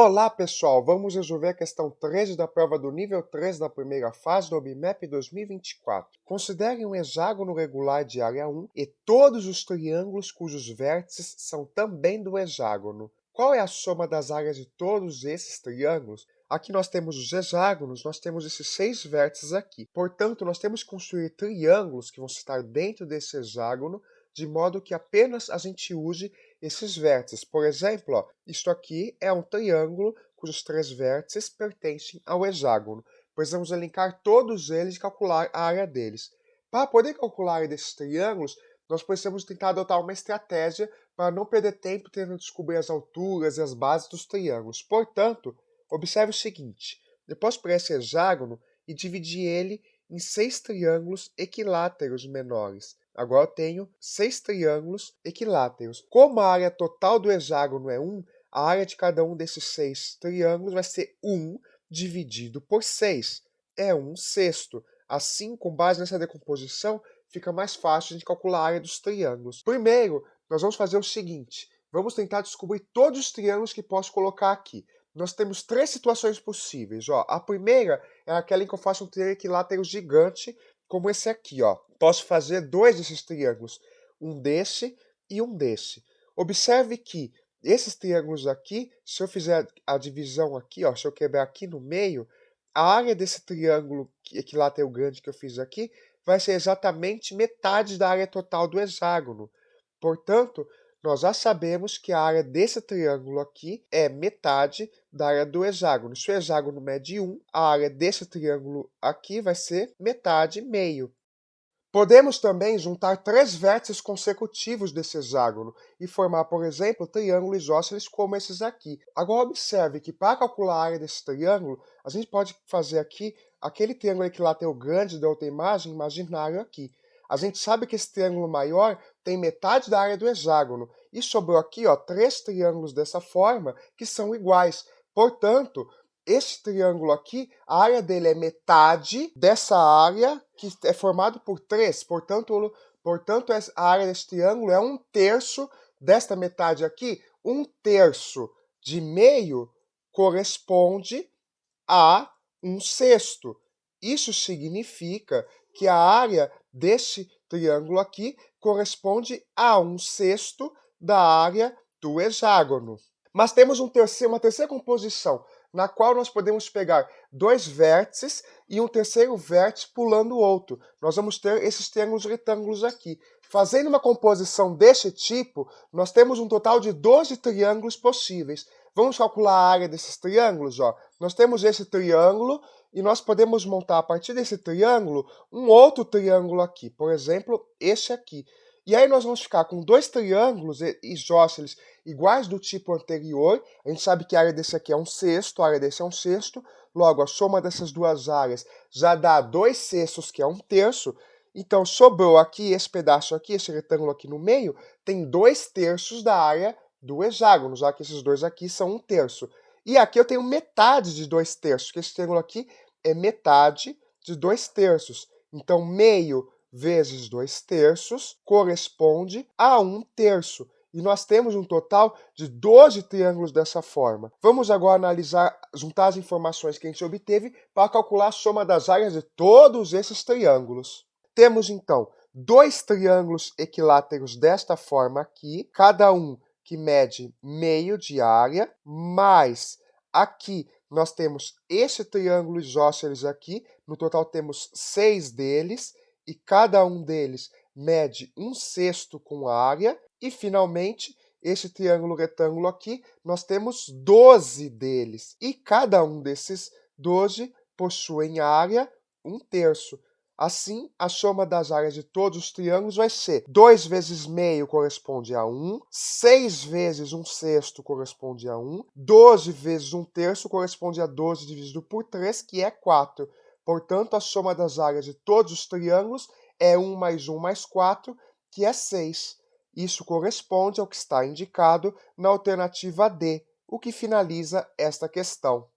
Olá pessoal, vamos resolver a questão 13 da prova do nível 3 da primeira fase do OBMEP 2024. Considere um hexágono regular de área 1 e todos os triângulos cujos vértices são também do hexágono. Qual é a soma das áreas de todos esses triângulos? Aqui nós temos os hexágonos, nós temos esses 6 vértices aqui. Portanto, nós temos que construir triângulos que vão estar dentro desse hexágono, de modo que apenas a gente use esses vértices. Por exemplo, ó, isto aqui é um triângulo cujos 3 vértices pertencem ao hexágono. Precisamos elencar todos eles e calcular a área deles. Para poder calcular a área desses triângulos, nós precisamos tentar adotar uma estratégia para não perder tempo tentando descobrir as alturas e as bases dos triângulos. Portanto, observe o seguinte: eu posso pegar esse hexágono e dividir ele em 6 triângulos equiláteros menores. Agora eu tenho 6 triângulos equiláteros. Como a área total do hexágono é 1, a área de cada um desses 6 triângulos vai ser 1 dividido por 6. É 1/6. Assim, com base nessa decomposição, fica mais fácil a gente calcular a área dos triângulos. Primeiro, nós vamos fazer o seguinte. Vamos tentar descobrir todos os triângulos que posso colocar aqui. Nós temos 3 situações possíveis. Ó. A primeira é aquela em que eu faço um triângulo equilátero gigante, como esse aqui. Ó. Posso fazer 2 desses triângulos, um desse e um desse. Observe que esses triângulos aqui, se eu fizer a divisão aqui, ó, se eu quebrar aqui no meio, a área desse triângulo equilátero grande que eu fiz aqui vai ser exatamente metade da área total do hexágono. Portanto, nós já sabemos que a área desse triângulo aqui é metade da área do hexágono. Se o hexágono mede 1, a área desse triângulo aqui vai ser metade, meio. Podemos também juntar 3 vértices consecutivos desse hexágono e formar, por exemplo, triângulos isósceles como esses aqui. Agora observe que para calcular a área desse triângulo, a gente pode fazer aqui aquele triângulo equilátero grande da outra imagem imaginário aqui. A gente sabe que esse triângulo maior tem metade da área do hexágono e sobrou aqui, ó, 3 triângulos dessa forma que são iguais. Portanto, esse triângulo aqui, a área dele é metade dessa área que é formada por 3. Portanto, a área desse triângulo é 1/3 desta metade aqui. 1/3 de meio corresponde a 1/6. Isso significa que a área desse triângulo aqui corresponde a 1/6 da área do hexágono. Mas temos uma terceira composição, na qual nós podemos pegar 2 vértices e um terceiro vértice pulando o outro. Nós vamos ter esses triângulos retângulos aqui. Fazendo uma composição desse tipo, nós temos um total de 12 triângulos possíveis. Vamos calcular a área desses triângulos, ó. Nós temos esse triângulo e nós podemos montar a partir desse triângulo um outro triângulo aqui, por exemplo, esse aqui. E aí nós vamos ficar com 2 triângulos isósceles iguais do tipo anterior. A gente sabe que a área desse aqui é 1/6, a área desse é 1/6. Logo, a soma dessas duas áreas já dá 2/6, que é 1/3. Então, sobrou aqui esse pedaço aqui, esse retângulo aqui no meio, tem 2/3 da área do hexágono, já que esses dois aqui são 1/3. E aqui eu tenho metade de 2/3, que esse triângulo aqui é metade de 2/3. Então, meio vezes 2/3 corresponde a 1/3. E nós temos um total de 12 triângulos dessa forma. Vamos agora analisar, juntar as informações que a gente obteve para calcular a soma das áreas de todos esses triângulos. Temos então 2 triângulos equiláteros desta forma aqui, cada um que mede meio de área, mais aqui nós temos esse triângulo isósceles aqui, no total temos 6 deles, e cada um deles mede 1/6 com área, e finalmente, esse triângulo retângulo aqui, nós temos 12 deles, e cada um desses 12 possuem área 1/3. Assim, a soma das áreas de todos os triângulos vai ser 2 vezes meio corresponde a 1, 6 vezes 1/6 corresponde a 1, 12 vezes 1/3 corresponde a 12 dividido por 3, que é 4. Portanto, a soma das áreas de todos os triângulos é 1 mais 1 mais 4, que é 6. Isso corresponde ao que está indicado na alternativa D, o que finaliza esta questão.